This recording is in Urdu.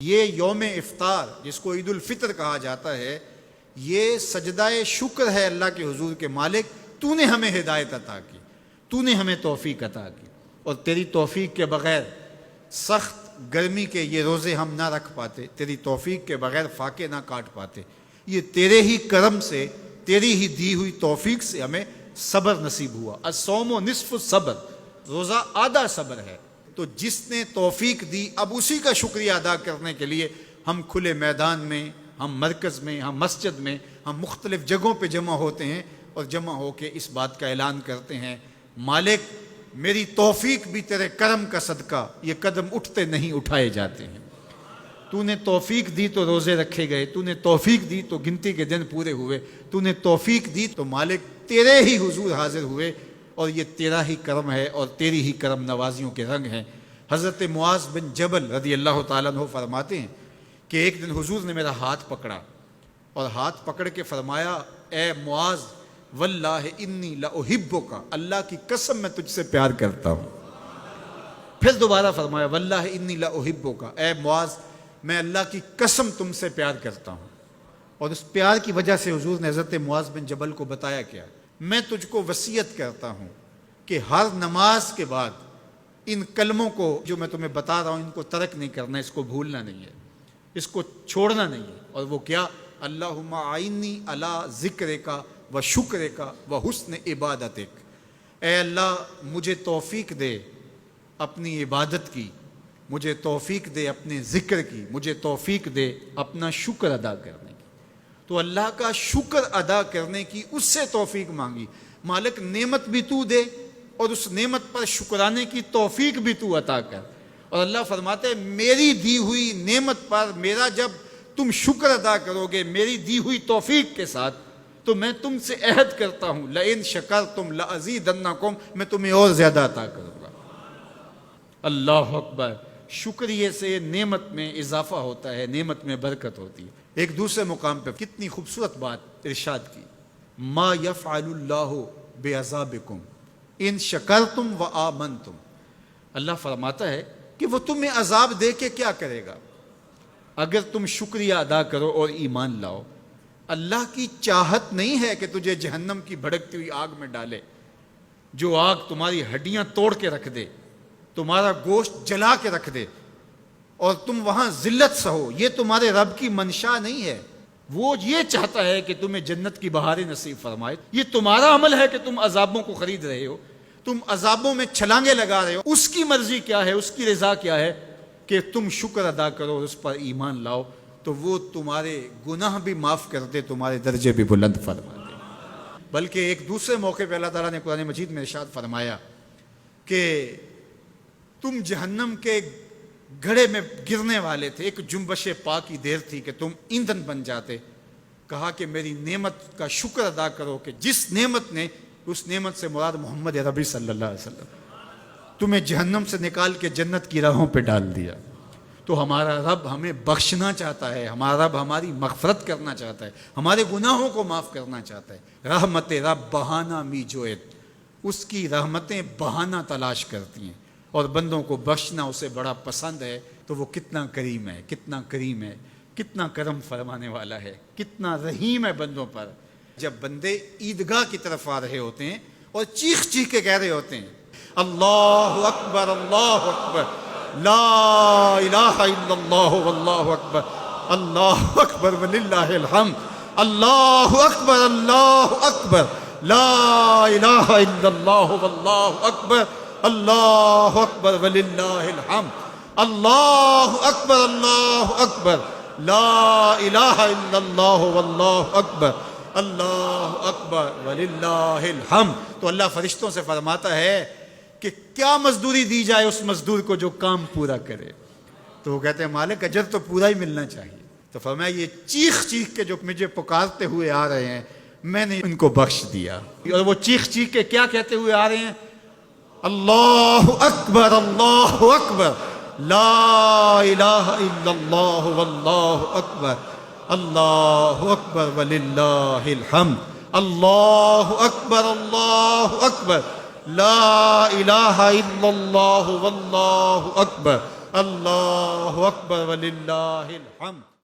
یہ یوم افطار جس کو عید الفطر کہا جاتا ہے، یہ سجدہ شکر ہے اللہ کے حضور کے مالک تو نے ہمیں ہدایت عطا کی، تو نے ہمیں توفیق عطا کی، اور تیری توفیق کے بغیر سخت گرمی کے یہ روزے ہم نہ رکھ پاتے، تیری توفیق کے بغیر فاقے نہ کاٹ پاتے۔ یہ تیرے ہی کرم سے، تیری ہی دی ہوئی توفیق سے ہمیں صبر نصیب ہوا۔ الصوم نصف الصبر، روزہ آدھا صبر ہے۔ تو جس نے توفیق دی، اب اسی کا شکریہ ادا کرنے کے لیے ہم کھلے میدان میں، ہم مرکز میں، ہم مسجد میں، ہم مختلف جگہوں پہ جمع ہوتے ہیں اور جمع ہو کے اس بات کا اعلان کرتے ہیں، مالک میری توفیق بھی تیرے کرم کا صدقہ، یہ قدم اٹھتے نہیں اٹھائے جاتے ہیں۔ تو نے توفیق دی تو روزے رکھے گئے، تو نے توفیق دی تو گنتی کے دن پورے ہوئے، تو نے توفیق دی تو مالک تیرے ہی حضور حاضر ہوئے، اور یہ تیرا ہی کرم ہے اور تیری ہی کرم نوازیوں کے رنگ ہیں۔ حضرت معاذ بن جبل رضی اللہ تعالیٰ عنہ فرماتے ہیں کہ ایک دن حضور نے میرا ہاتھ پکڑا اور ہاتھ پکڑ کے فرمایا، اے معاذ واللہ انی لاحبک، اللہ کی قسم میں تجھ سے پیار کرتا ہوں۔ پھر دوبارہ فرمایا، واللہ انی لاحبک، اے معاذ میں اللہ کی قسم تم سے پیار کرتا ہوں۔ اور اس پیار کی وجہ سے حضور نے حضرت معاذ بن جبل کو بتایا کیا، میں تجھ کو وصیت کرتا ہوں کہ ہر نماز کے بعد ان کلموں کو جو میں تمہیں بتا رہا ہوں ان کو ترک نہیں کرنا، اس کو بھولنا نہیں ہے، اس کو چھوڑنا نہیں ہے۔ اور وہ کیا؟ اللہم اعنی علی ذکرک و شکرک و حسن عبادتک، اے اللہ مجھے توفیق دے اپنی عبادت کی، مجھے توفیق دے اپنے ذکر کی، مجھے توفیق دے اپنا شکر ادا کرنے کی۔ تو اللہ کا شکر ادا کرنے کی اس سے توفیق مانگی، مالک نعمت بھی تو دے اور اس نعمت پر شکرانے کی توفیق بھی تو عطا کر۔ اور اللہ فرماتے ہیں میری دی ہوئی نعمت پر میرا جب تم شکر ادا کرو گے میری دی ہوئی توفیق کے ساتھ، تو میں تم سے عہد کرتا ہوں لئن شکرتم لازیدنکم، میں تمہیں اور زیادہ عطا کروں گا۔ اللہ اکبر! شکریہ سے نعمت میں اضافہ ہوتا ہے، نعمت میں برکت ہوتی ہے۔ ایک دوسرے مقام پہ کتنی خوبصورت بات ارشاد کی، ما یفعل اللہ بعذابکم ان شکرتم و آمنتم، اللہ فرماتا ہے کہ وہ تمہیں عذاب دے کے کیا کرے گا اگر تم شکریہ ادا کرو اور ایمان لاؤ۔ اللہ کی چاہت نہیں ہے کہ تجھے جہنم کی بھڑکتی ہوئی آگ میں ڈالے، جو آگ تمہاری ہڈیاں توڑ کے رکھ دے، تمہارا گوشت جلا کے رکھ دے اور تم وہاں ذلت سہو، یہ تمہارے رب کی منشا نہیں ہے۔ وہ یہ چاہتا ہے کہ تمہیں جنت کی بہاریں نصیب فرمائے۔ یہ تمہارا عمل ہے کہ تم عذابوں کو خرید رہے ہو، تم عذابوں میں چھلانگے لگا رہے ہو۔ اس کی مرضی کیا ہے، اس کی رضا کیا ہے کہ تم شکر ادا کرو اور اس پر ایمان لاؤ، تو وہ تمہارے گناہ بھی معاف کر دے، تمہارے درجے بھی بلند فرما دے۔ بلکہ ایک دوسرے موقع پہ اللہ تعالیٰ نے قرآن مجید میں ارشاد فرمایا کہ تم جہنم کے گھڑے میں گرنے والے تھے، ایک جنبش پا کی دیر تھی کہ تم ایندھن بن جاتے۔ کہا کہ میری نعمت کا شکر ادا کرو کہ جس نعمت نے، اس نعمت سے مراد محمد عربی صلی اللہ علیہ وسلم، تمہیں جہنم سے نکال کے جنت کی راہوں پہ ڈال دیا۔ تو ہمارا رب ہمیں بخشنا چاہتا ہے، ہمارا رب ہماری مغفرت کرنا چاہتا ہے، ہمارے گناہوں کو معاف کرنا چاہتا ہے۔ رحمت رب بہانہ می جوئت، اس کی رحمتیں بہانہ تلاش کرتی ہیں، اور بندوں کو بخشنا اسے بڑا پسند ہے۔ تو وہ کتنا کریم ہے، کتنا کریم ہے، کتنا کرم فرمانے والا ہے، کتنا رحیم ہے بندوں پر۔ جب بندے عیدگاہ کی طرف آ رہے ہوتے ہیں اور چیخ چیخ کے کہہ رہے ہوتے ہیں اللہ اکبر اللہ اکبر لا الہ الا اللہ واللہ اکبر اللہ اکبر وللہ الحمد اللہ اکبر لا الہ الا اللہ واللہ اکبر اللہ اکبر وللہ الحمد اللہ اکبر لا الہ الا اللہ واللہ اکبر اللہ اکبر وللہ الحمد۔ تو اللہ فرشتوں سے فرماتا ہے کہ کیا مزدوری دی جائے اس مزدور کو جو کام پورا کرے؟ تو وہ کہتے ہیں مالک اجر تو پورا ہی ملنا چاہیے۔ تو فرمایا یہ چیخ چیخ کے جو مجھے پکارتے ہوئے آ رہے ہیں میں نے ان کو بخش دیا۔ اور وہ چیخ چیخ کے کیا کہتے ہوئے آ رہے ہیں؟ اللہ اکبر لا الہ الا اللہ واللہ اکبر اللہ اکبر وللہ الحمد اللہ اکبر لا الہ الا اللہ واللہ اکبر اللہ اکبر وللہ الحمد.